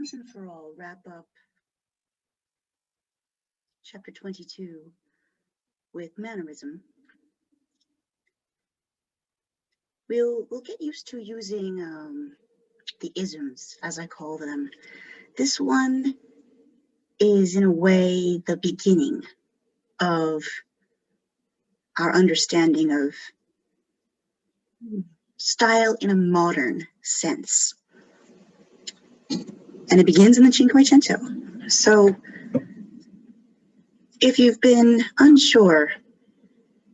once and for all wrap up chapter 22 with Mannerism, we'll get used to using the isms, as I call them. This one is, in a way, the beginning of our understanding of style in a modern sense. And it begins in the Cinquecento. So if you've been unsure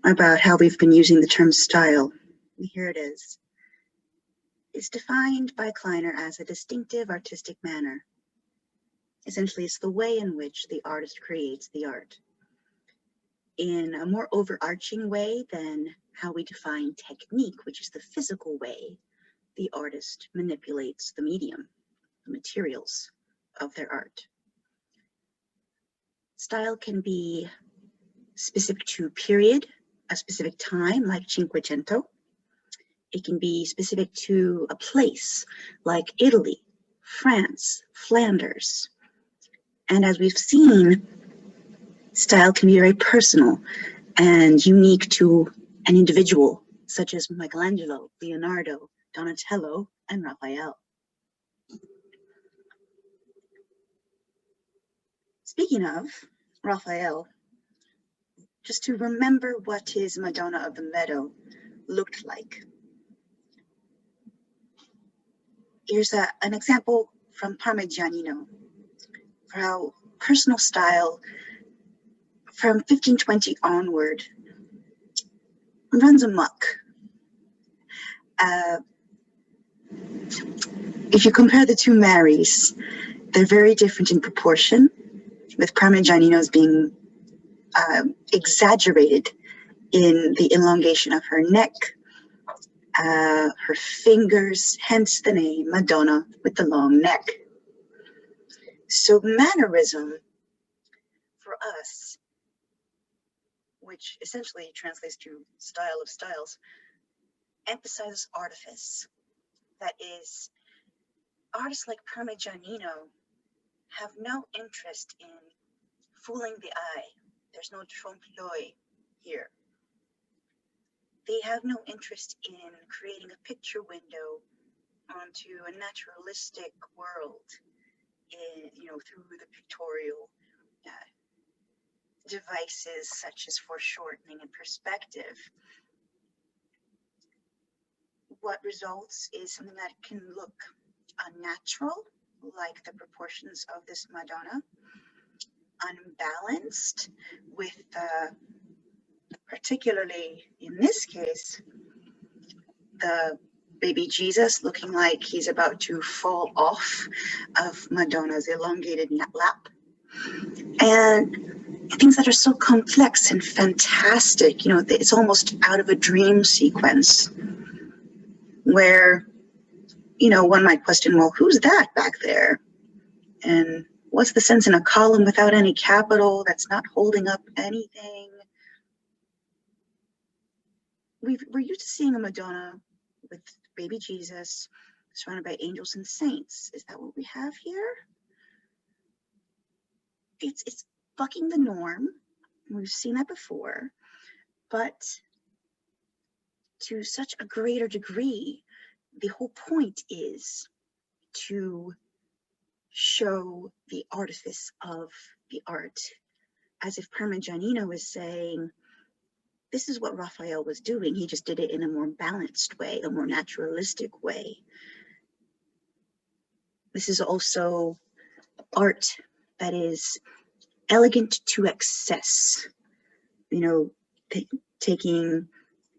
about how we've been using the term style, here it is. It's defined by Kleiner as a distinctive artistic manner. Essentially, it's the way in which the artist creates the art, in a more overarching way than how we define technique, which is the physical way the artist manipulates the medium, the materials of their art. Style can be specific to period, a specific time, like Cinquecento. It can be specific to a place, like Italy, France, Flanders. And as we've seen, style can be very personal and unique to an individual, such as Michelangelo, Leonardo, Donatello, and Raphael. Speaking of Raphael, just to remember what his Madonna of the Meadow looked like. Here's an example from Parmigianino for how personal style from 1520 onward runs amok. If you compare the two Marys, they're very different in proportion, with Parmigianino's being exaggerated in the elongation of her neck, her fingers, hence the name Madonna with the long neck. So Mannerism, for us, which essentially translates to style of styles, emphasizes artifice. That is, artists like Parmigianino have no interest in fooling the eye. There's no trompe-l'oeil here. They have no interest in creating a picture window onto a naturalistic world, through the pictorial devices such as foreshortening and perspective. What results is something that can look unnatural, like the proportions of this Madonna, unbalanced, with particularly in this case, the baby Jesus looking like he's about to fall off of Madonna's elongated lap. And things that are so complex and fantastic, it's almost out of a dream sequence where, one might question, well, who's that back there? And what's the sense in a column without any capital that's not holding up anything? We're used to seeing a Madonna with baby Jesus surrounded by angels and saints. Is that what we have here? It's bucking the norm. We've seen that before, but to such a greater degree, the whole point is to show the artifice of the art, as if Parmigianino is saying, this is what Raphael was doing. He just did it in a more balanced way, a more naturalistic way. This is also art that is elegant to excess, taking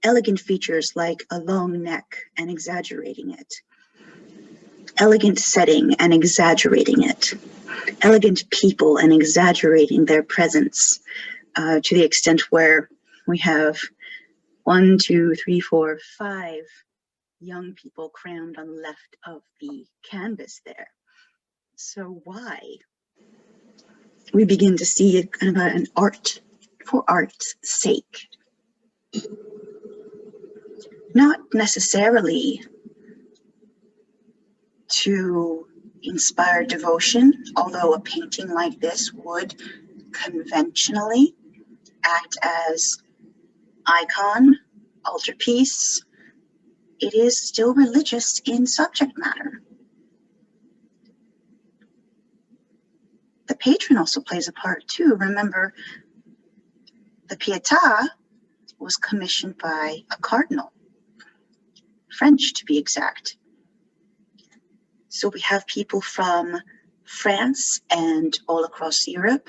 elegant features like a long neck and exaggerating it, elegant setting and exaggerating it, elegant people and exaggerating their presence to the extent where we have 1, 2, 3, 4, 5 young people crammed on the left of the canvas there. So why? We begin to see it kind of an art for art's sake. Not necessarily to inspire devotion, although a painting like this would conventionally act as icon, altarpiece. It is still religious in subject matter. The patron also plays a part too. Remember, the Pietà was commissioned by a cardinal, French to be exact. So we have people from France and all across Europe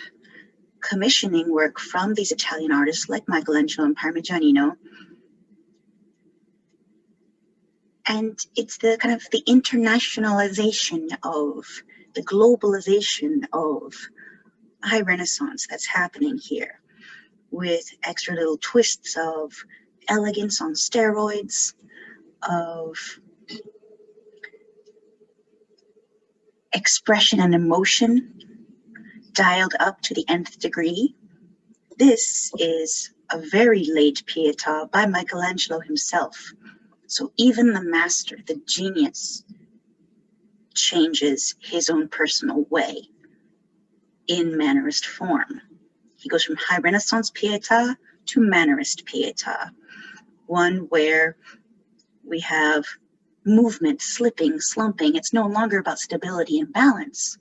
commissioning work from these Italian artists like Michelangelo and Parmigianino. And it's the kind of the internationalization of, the globalization of High Renaissance that's happening here, with extra little twists of elegance on steroids, of expression and emotion dialed up to the nth degree. This is a very late Pietà by Michelangelo himself. So even the master, the genius, changes his own personal way in Mannerist form. He goes from High Renaissance Pietà to Mannerist Pietà, one where we have movement, slipping, slumping. It's no longer about stability and balance,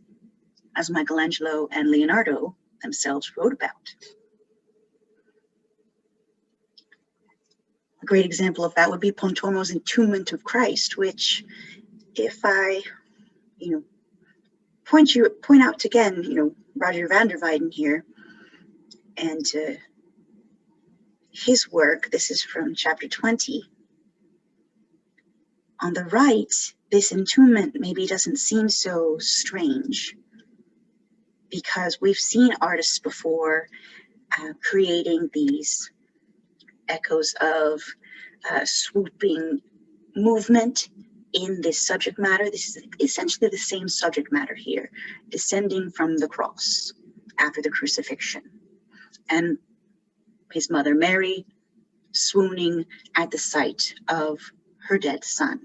as Michelangelo and Leonardo themselves wrote about. A great example of that would be Pontormo's Entombment of Christ, which, if I, point out again, Roger van der Weyden here, and his work. This is from chapter 20. On the right, this entombment maybe doesn't seem so strange, because we've seen artists before creating these echoes of swooping movement in this subject matter. This is essentially the same subject matter here, descending from the cross after the crucifixion, and his mother Mary swooning at the sight of her dead son.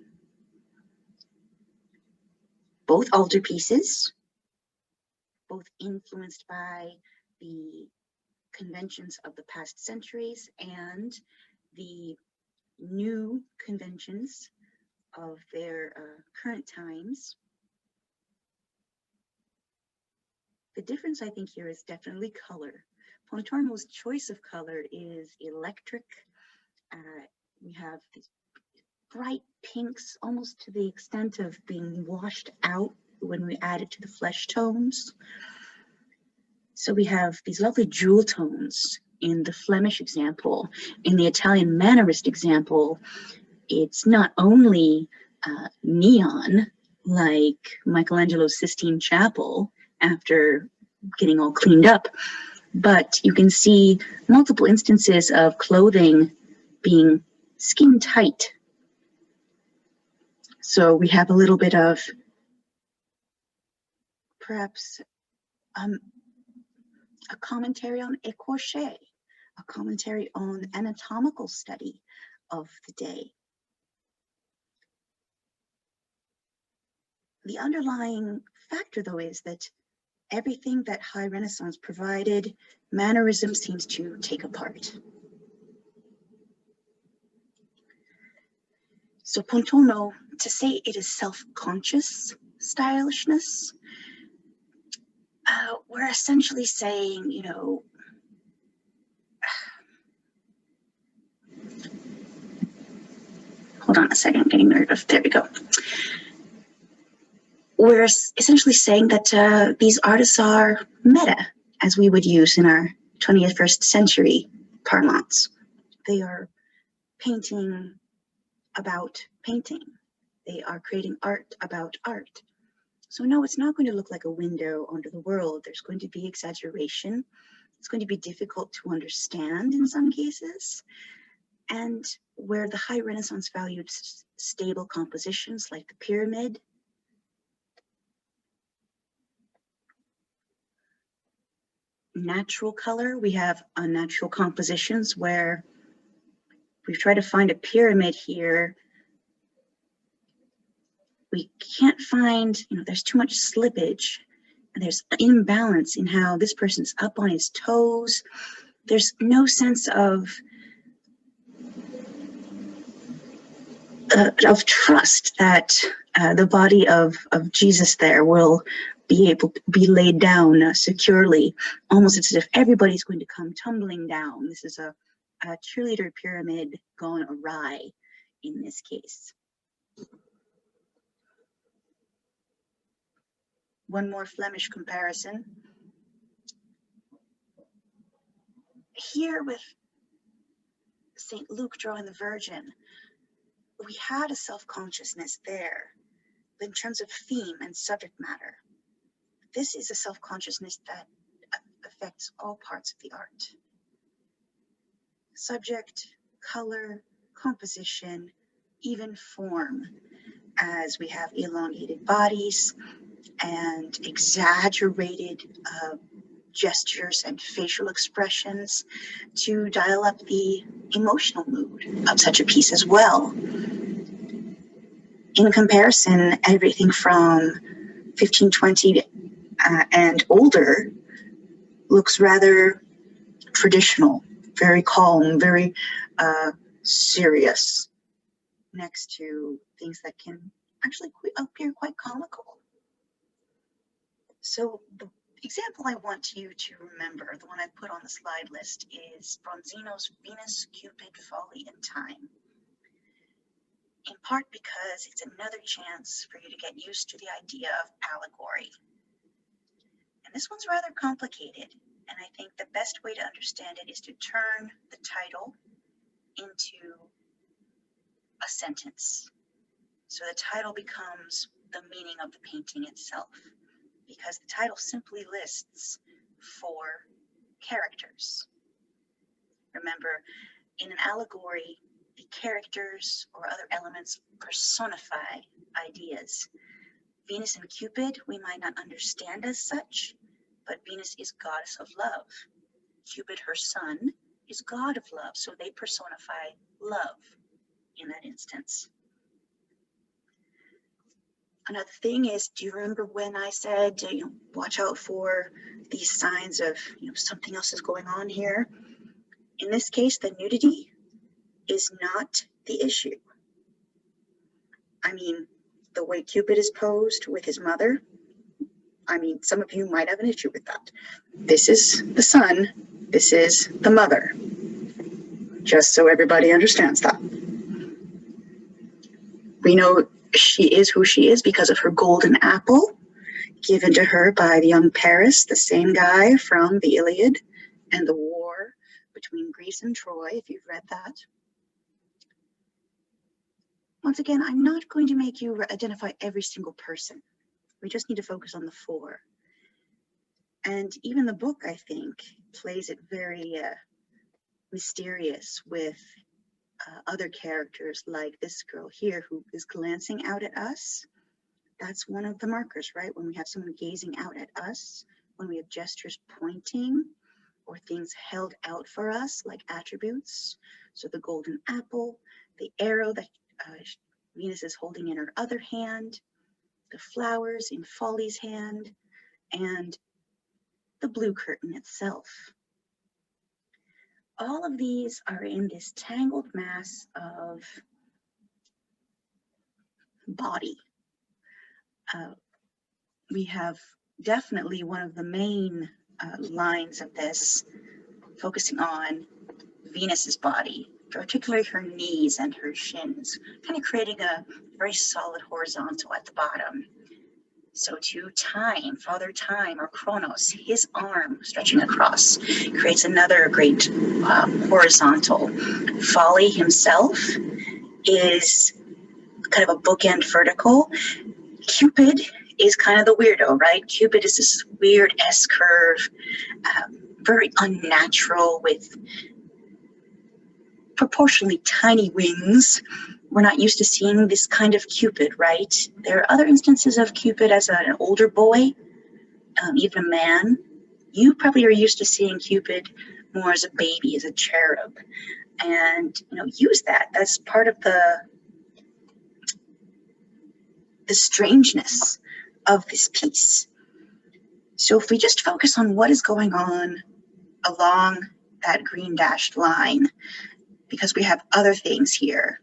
Both altarpieces, both influenced by the conventions of the past centuries and the new conventions of their current times. The difference, I think, here is definitely color. Pontormo's choice of color is electric. We have these bright pinks, almost to the extent of being washed out when we add it to the flesh tones. So we have these lovely jewel tones in the Flemish example. In the Italian Mannerist example, it's not only neon, like Michelangelo's Sistine Chapel after getting all cleaned up, but you can see multiple instances of clothing being skin tight. So we have a little bit of perhaps a commentary on écorché, a commentary on anatomical study of the day. The underlying factor, though, is that everything that High Renaissance provided, Mannerism seems to take apart. So Pontormo, to say it is self-conscious stylishness, we're essentially saying, hold on a second, I'm getting nervous. There we go. We're essentially saying that these artists are meta, as we would use in our 21st century parlance. They are painting about painting. They are creating art about art. So no, it's not going to look like a window onto the world. There's going to be exaggeration. It's going to be difficult to understand in some cases. And where the High Renaissance valued stable compositions like the pyramid, natural color, we have unnatural compositions where we've tried to find a pyramid here we can't find, there's too much slippage, and there's imbalance in how this person's up on his toes. There's no sense of trust that the body of Jesus there will be able to be laid down securely, almost as if everybody's going to come tumbling down. This is a cheerleader pyramid gone awry in this case. One more Flemish comparison. Here with St. Luke drawing the Virgin, we had a self-consciousness there, but in terms of theme and subject matter, this is a self-consciousness that affects all parts of the art. Subject, color, composition, even form, as we have elongated bodies and exaggerated gestures and facial expressions to dial up the emotional mood of such a piece as well. In comparison, everything from 1520 and older looks rather traditional, very calm, very serious, next to things that can actually appear quite comical. So the example I want you to remember, the one I put on the slide list, is Bronzino's Venus, Cupid, Folly, and Time. In part because it's another chance for you to get used to the idea of allegory. And this one's rather complicated, and I think the best way to understand it is to turn the title into a sentence. So the title becomes the meaning of the painting itself, because the title simply lists 4 characters. Remember, in an allegory, the characters or other elements personify ideas. Venus and Cupid, we might not understand as such, but Venus is goddess of love. Cupid, her son, is god of love, so they personify love in that instance. Another thing is, do you remember when I said, watch out for these signs of, something else is going on here? In this case, the nudity is not the issue. I mean, the way Cupid is posed with his mother, some of you might have an issue with that. This is the son, this is the mother. Just so everybody understands that. We know she is who she is because of her golden apple given to her by the young Paris, the same guy from the Iliad and the war between Greece and Troy, if you've read that. Once again, I'm not going to make you identify every single person. We just need to focus on the 4. And even the book, I think, plays it very mysterious with other characters, like this girl here who is glancing out at us. That's one of the markers, right? When we have someone gazing out at us, when we have gestures pointing or things held out for us, like attributes. So the golden apple, the arrow that Venus is holding in her other hand, the flowers in Folly's hand, and the blue curtain itself. All of these are in this tangled mass of body. We have definitely one of the main lines of this focusing on Venus's body, particularly her knees and her shins, kind of creating a very solid horizontal at the bottom. So to Time, Father Time, or Kronos, his arm stretching across creates another great horizontal. Folly himself is kind of a bookend vertical. Cupid is kind of the weirdo, right? Cupid is this weird S-curve, very unnatural with proportionally tiny wings. We're not used to seeing this kind of Cupid, right? There are other instances of Cupid as an older boy, even a man. You probably are used to seeing Cupid more as a baby, as a cherub. And, use that. That's part of the the strangeness of this piece. So if we just focus on what is going on along that green dashed line, because we have other things here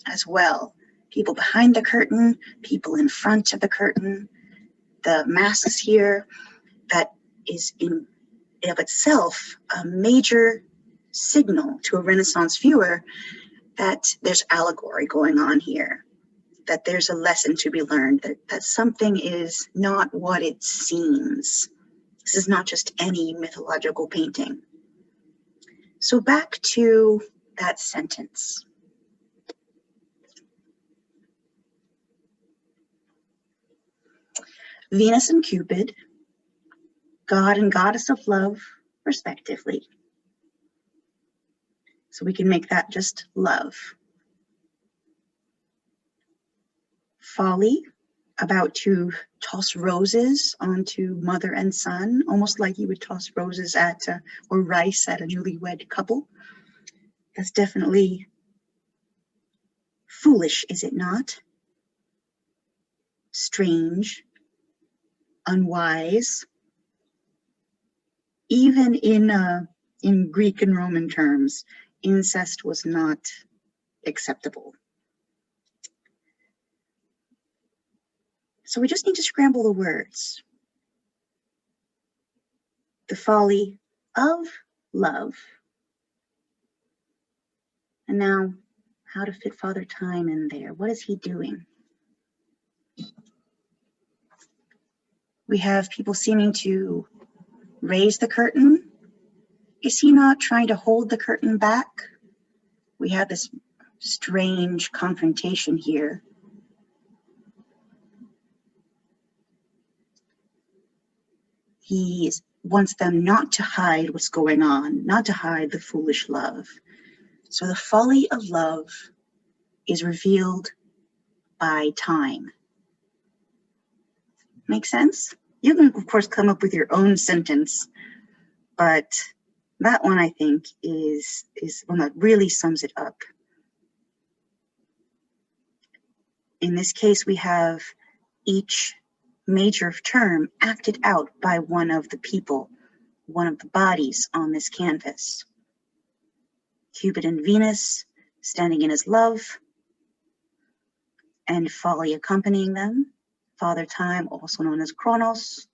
as well. People behind the curtain, people in front of the curtain, the masks here, that is in of itself a major signal to a Renaissance viewer that there's allegory going on here, that there's a lesson to be learned, that something is not what it seems. This is not just any mythological painting. So back to that sentence. Venus and Cupid, God and goddess of love, respectively. So we can make that just love. Folly, about to toss roses onto mother and son, almost like you would toss roses at, or rice at a newlywed couple. That's definitely foolish, is it not? Strange, unwise. Even in Greek and Roman terms, incest was not acceptable. So we just need to scramble the words. The folly of love. And now, how to fit Father Time in there. What is he doing? We have people seeming to raise the curtain. Is he not trying to hold the curtain back? We have this strange confrontation here. He wants them not to hide what's going on, not to hide the foolish love. So the folly of love is revealed by time. Make sense? You can, of course, come up with your own sentence, but that one, I think, is one that really sums it up. In this case, we have each major term acted out by one of the people, one of the bodies on this canvas. Cupid and Venus standing in his love, and folly accompanying them. Father Time, also known as Kronos,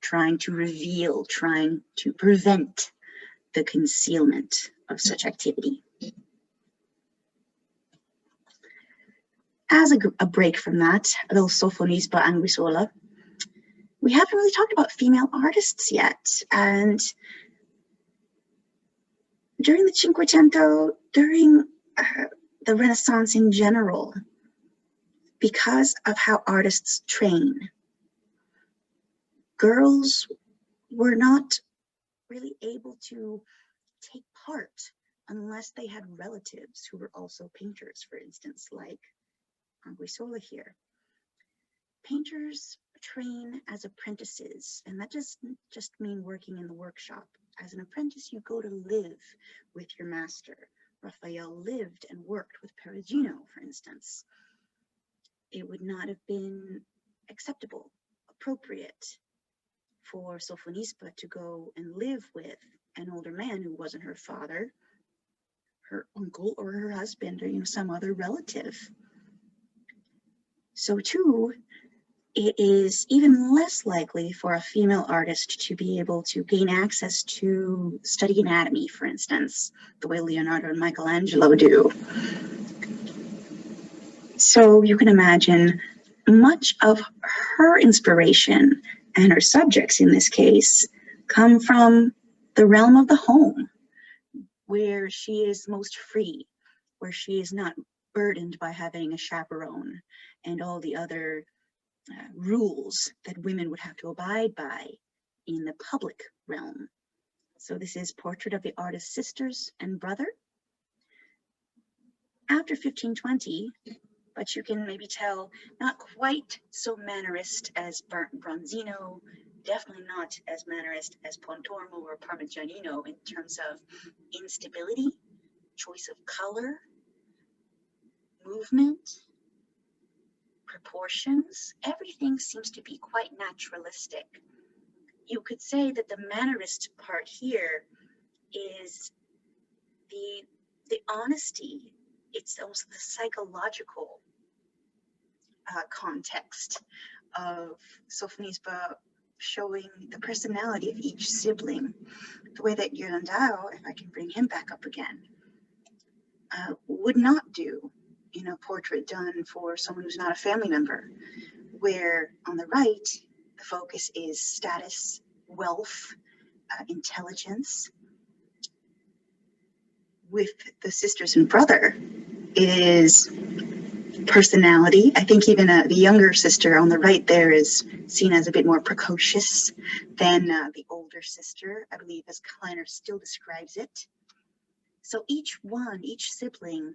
trying to reveal, trying to prevent the concealment of such activity. As a break from that, a little Sophonisba Anguissola, we haven't really talked about female artists yet. And during the Cinquecento, during the Renaissance in general, because of how artists train, girls were not really able to take part unless they had relatives who were also painters, for instance, like Anguissola here. Painters train as apprentices, and that doesn't just mean working in the workshop. As an apprentice, you go to live with your master. Raphael lived and worked with Perugino, for instance. It would not have been acceptable, appropriate for Sophonisba to go and live with an older man who wasn't her father, her uncle, or her husband, or some other relative. So too, it is even less likely for a female artist to be able to gain access to study anatomy, for instance, the way Leonardo and Michelangelo do. So you can imagine much of her inspiration and her subjects in this case come from the realm of the home, where she is most free, where she is not burdened by having a chaperone and all the other rules that women would have to abide by in the public realm. So this is Portrait of the Artist's Sisters and Brother. After 1520, but you can maybe tell not quite so mannerist as Bronzino, definitely not as mannerist as Pontormo or Parmigianino in terms of instability, choice of color, movement, proportions, everything seems to be quite naturalistic. You could say that the mannerist part here is the honesty. It's also the psychological context of Sophonisba showing the personality of each sibling. The way that Yurandao, if I can bring him back up again, would not do in a portrait done for someone who's not a family member, where on the right, the focus is status, wealth, intelligence. With the sisters and brother, it is personality. I think even the younger sister on the right there is seen as a bit more precocious than the older sister, I believe, as Kleiner still describes it. So each sibling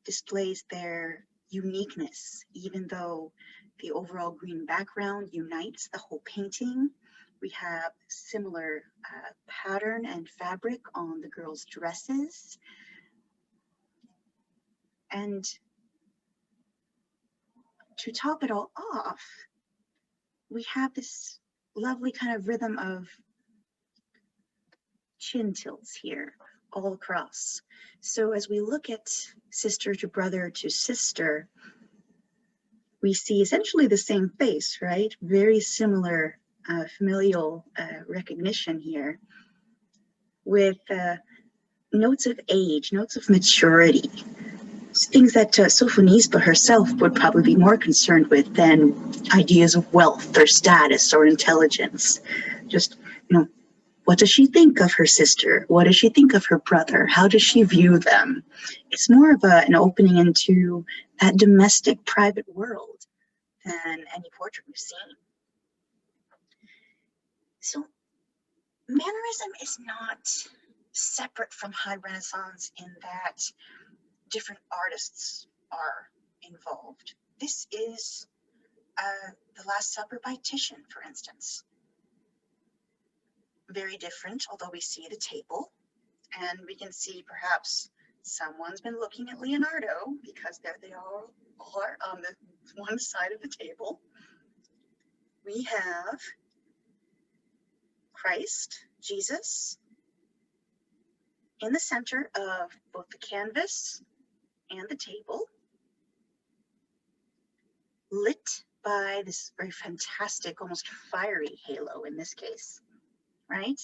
displays their uniqueness, even though the overall green background unites the whole painting. We have similar pattern and fabric on the girls' dresses. And to top it all off, we have this lovely kind of rhythm of chin tilts here all across. So as we look at sister to brother to sister, we see essentially the same face, right? Very similar familial recognition here, with notes of age, notes of maturity, things that Sophonisba herself would probably be more concerned with than ideas of wealth or status or intelligence. Just, what does she think of her sister? What does she think of her brother? How does she view them? It's more of an opening into that domestic, private world than any portrait we've seen. So Mannerism is not separate from High Renaissance in that different artists are involved. This is The Last Supper by Titian, for instance. Very different, although we see the table, and we can see perhaps someone's been looking at Leonardo, because there they all are on the one side of the table. We have Christ, Jesus, in the center of both the canvas and the table, lit by this very fantastic, almost fiery halo in this case, right?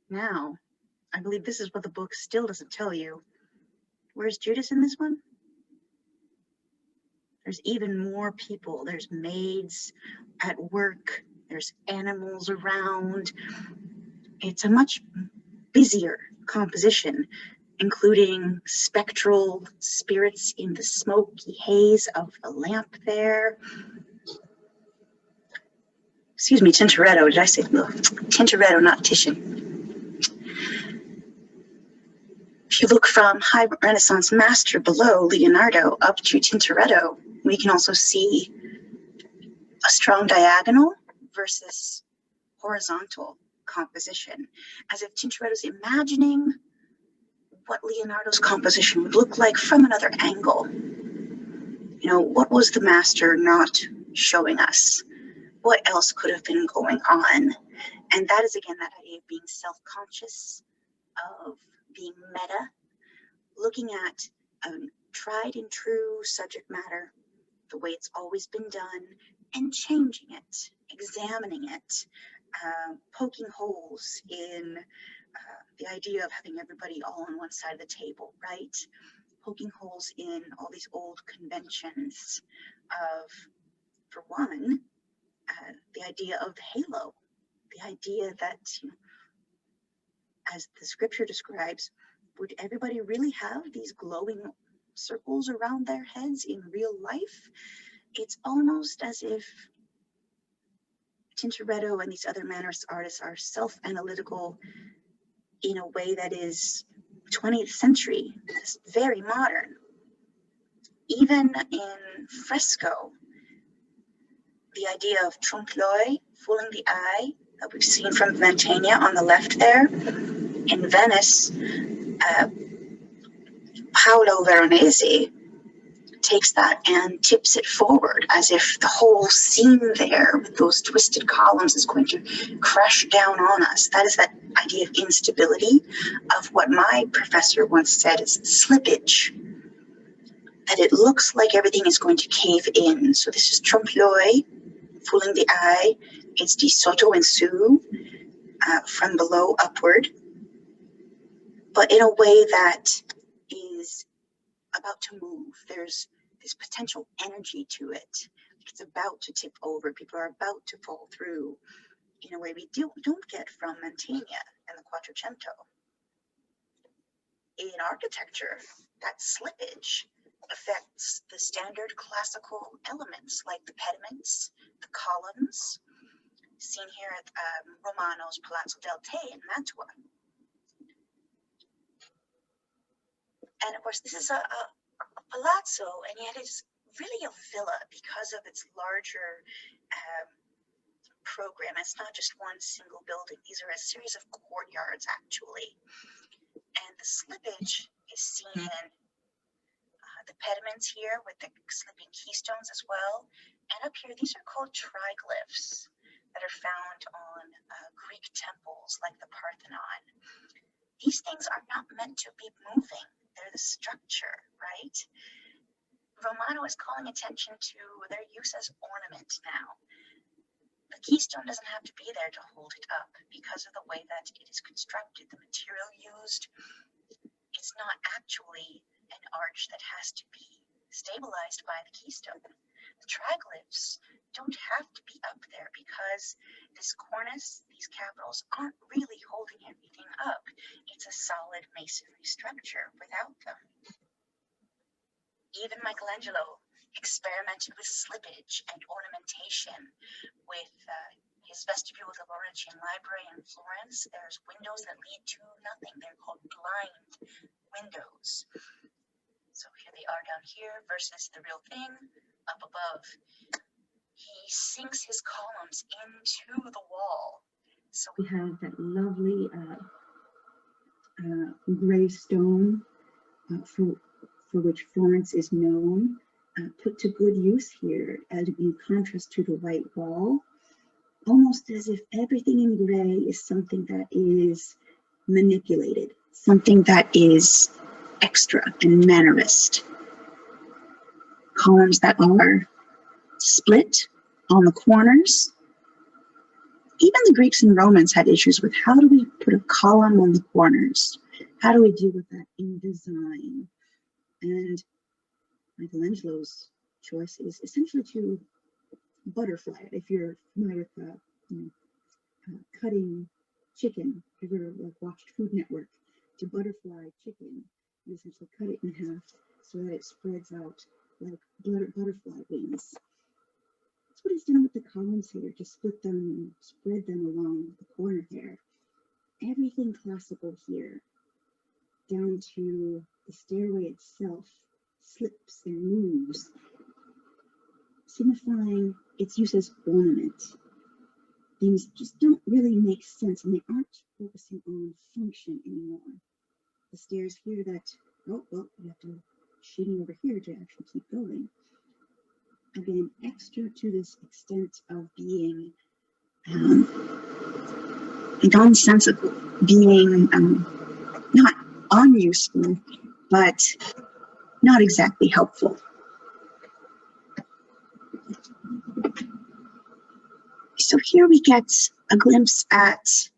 Now, I believe this is what the book still doesn't tell you. Where's Judas in this one? There's even more people. There's maids at work. There's animals around. It's a much busier composition, including spectral spirits in the smoky haze of the lamp there. Excuse me, Tintoretto. Did I say Tintoretto, not Titian? If you look from High Renaissance master below Leonardo up to Tintoretto, we can also see a strong diagonal versus horizontal composition, as if Tintoretto's imagining what Leonardo's composition would look like from another angle. What was the master not showing us? What else could have been going on? And that is, again, that idea of being self-conscious, of being meta, looking at a tried and true subject matter, the way it's always been done, and changing it, examining it, poking holes in the idea of having everybody all on one side of the table, right? Poking holes in all these old conventions of, for one, the idea of the halo, the idea that, as the scripture describes, would everybody really have these glowing circles around their heads in real life? It's almost as if Tintoretto and these other Mannerist artists are self-analytical in a way that is 20th century. It's very modern. Even in fresco, the idea of trompe-l'oeil, fooling the eye, that we've seen from Mantegna on the left there. In Venice, Paolo Veronese takes that and tips it forward as if the whole scene there with those twisted columns is going to crash down on us. That is that idea of instability, of what my professor once said is slippage, that it looks like everything is going to cave in. So this is trompe l'oeil, fooling the eye. It's de soto and sue, from below upward, but in a way that is about to move. There's this potential energy to it. It's about to tip over. People are about to fall through in a way we don't get from Mantegna and the Quattrocento. In architecture, that slippage affects the standard classical elements like the pediments, the columns, seen here at Romano's Palazzo del Te in Mantua. And of course, this is a palazzo, and yet it's really a villa because of its larger program. It's not just one single building. These are a series of courtyards, actually. And the slippage is seen in the pediments here with the slipping keystones as well. And up here, these are called triglyphs that are found on Greek temples like the Parthenon. These things are not meant to be moving. They're the structure, right? Romano is calling attention to their use as ornament now. The keystone doesn't have to be there to hold it up because of the way that it is constructed. The material used, it's not actually an arch that has to be stabilized by the keystone. The triglyphs don't have to be up there because this cornice, these capitals, aren't really holding everything up. It's a solid masonry structure without them. Even Michelangelo experimented with slippage and ornamentation with his vestibule of the Laurentian Library in Florence. There's windows that lead to nothing. They're called blind windows. So here they are down here versus the real thing up above. He sinks his columns into the wall. So we have that lovely gray stone for which Florence is known, put to good use here in contrast to the white wall, almost as if everything in gray is something that is manipulated, something that is extra and mannerist. Columns that are split on the corners. Even the Greeks and Romans had issues with how do we put a column on the corners? How do we deal with that in design? And Michelangelo's choice is essentially to butterfly it. If you're familiar with cutting chicken, if you've ever watched Food Network, to butterfly chicken, you essentially cut it in half so that it spreads out like butterfly wings. That's what he's done with the columns here, to split them and spread them along the corner there. Everything classical here, down to the stairway itself, slips and moves, signifying its use as ornament. Things just don't really make sense, and they aren't focusing on function anymore. The stairs here that, oh, well, you have to shimmy over here to actually keep going. Again, extra to this extent of being nonsensical, being not unuseful, but not exactly helpful. So here we get a glimpse at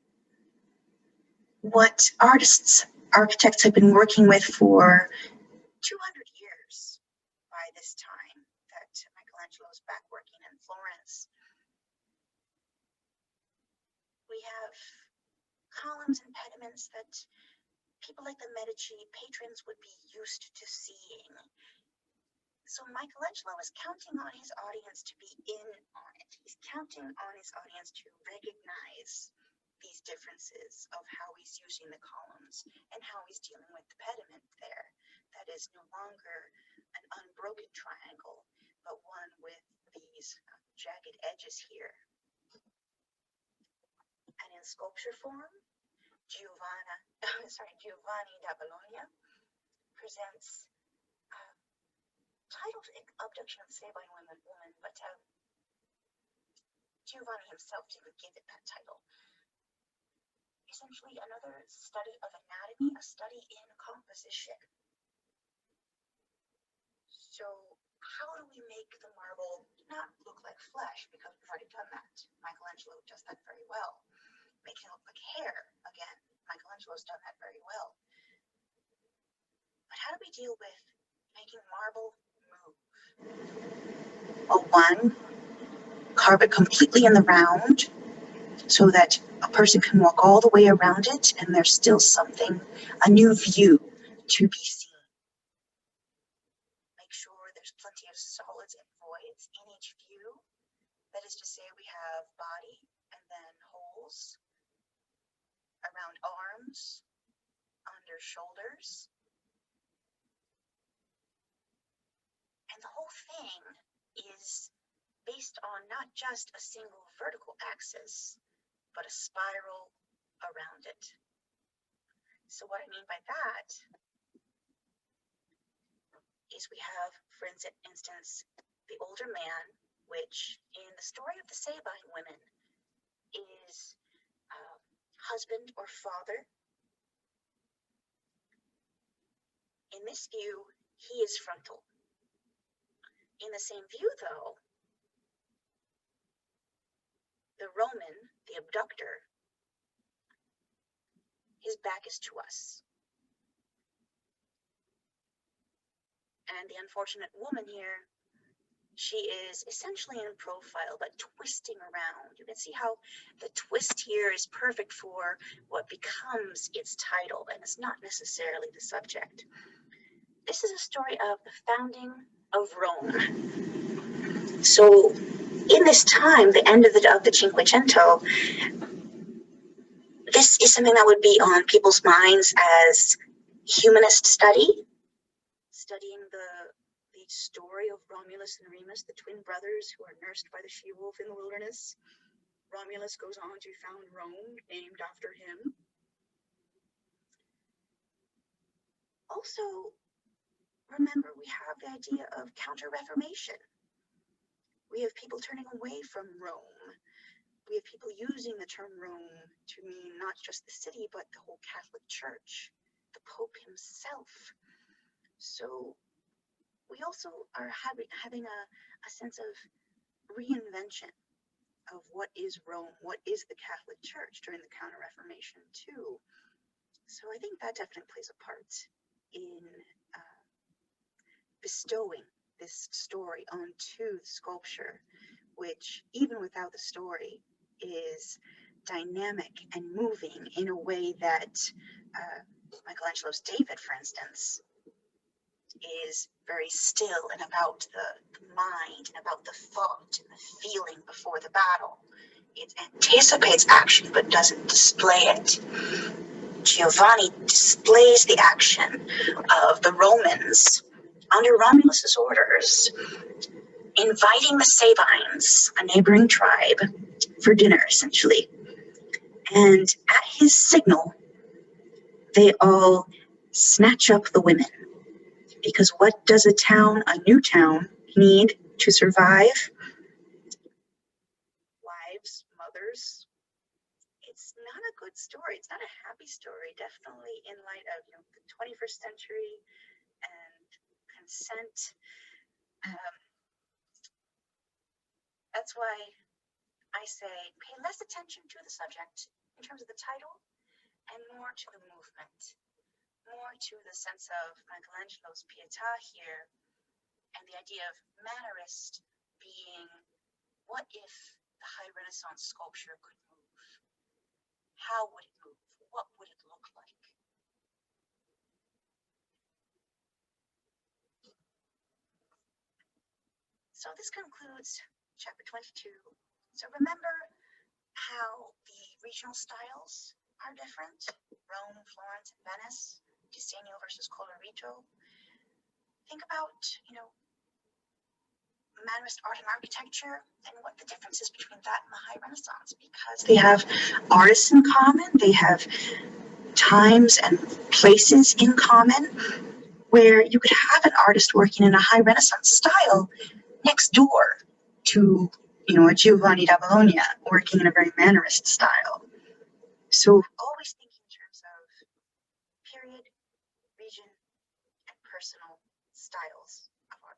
what architects have been working with for 200 years by this time that Michelangelo's back working in Florence. We have columns and pediments that people like the Medici patrons would be used to seeing. So Michelangelo is counting on his audience to be in on it. He's counting on his audience to recognize these differences of how he's using the columns and how he's dealing with the pediment there. That is no longer an unbroken triangle, but one with these jagged edges here. And in sculpture form, Giovanni da Bologna presents titled abduction of the Sabine woman, but Giovanni himself didn't give it that title. Essentially, another study of anatomy, a study in composition. So, how do we make the marble not look like flesh? Because we've already done that. Michelangelo does that very well. Making it look like hair, again, Michelangelo's done that very well. But how do we deal with making marble move? Well, one, carve it completely in the round so that a person can walk all the way around it and there's still something, a new view to be seen. Make sure there's plenty of solids and voids in each view. That is to say, we have body and then holes around arms, under shoulders. And the whole thing is based on not just a single vertical axis, but a spiral around it. So what I mean by that is we have, for instance, the older man, which in the story of the Sabine women is husband or father. In this view, he is frontal. In the same view, though, the Roman, the abductor, his back is to us. And the unfortunate woman here, she is essentially in profile, but twisting around. You can see how the twist here is perfect for what becomes its title, and it's not necessarily the subject. This is a story of the founding of Rome. So in this time, the end of the Cinquecento, this is something that would be on people's minds as humanist study, studying the story of Romulus and Remus, the twin brothers who are nursed by the she-wolf in the wilderness. Romulus goes on to found Rome, named after him. Also, remember, we have the idea of counter-reformation. We have people turning away from Rome. We have people using the term Rome to mean not just the city, but the whole Catholic Church, the Pope himself. So we also are having a sense of reinvention of what is Rome, what is the Catholic Church during the Counter-Reformation too. So I think that definitely plays a part in bestowing this story onto the sculpture, which even without the story is dynamic and moving in a way that Michelangelo's David, for instance, is very still and about the mind and about the thought and the feeling before the battle. It anticipates action but doesn't display it. Giovanni displays the action of the Romans under Romulus's orders, inviting the Sabines, a neighboring tribe, for dinner, essentially. And at his signal, they all snatch up the women. Because what does a new town, need to survive? Wives, mothers. It's not a good story. It's not a happy story, definitely in light of the 21st century and consent. That's why I say pay less attention to the subject in terms of the title and more to the movement, more to the sense of Michelangelo's Pietà here and the idea of Mannerist being, what if the high Renaissance sculpture could move? How would it move? What would it look like? So this concludes chapter 22. So remember how the regional styles are different. Rome, Florence, and Venice. Disegno versus Colorito. Think about, Mannerist art and architecture and what the difference is between that and the High Renaissance, because they have artists in common, they have times and places in common, where you could have an artist working in a high Renaissance style next door to, you know, a Giovanni da Bologna working in a very Mannerist style. So always thinking in terms of period, region, and personal styles of art.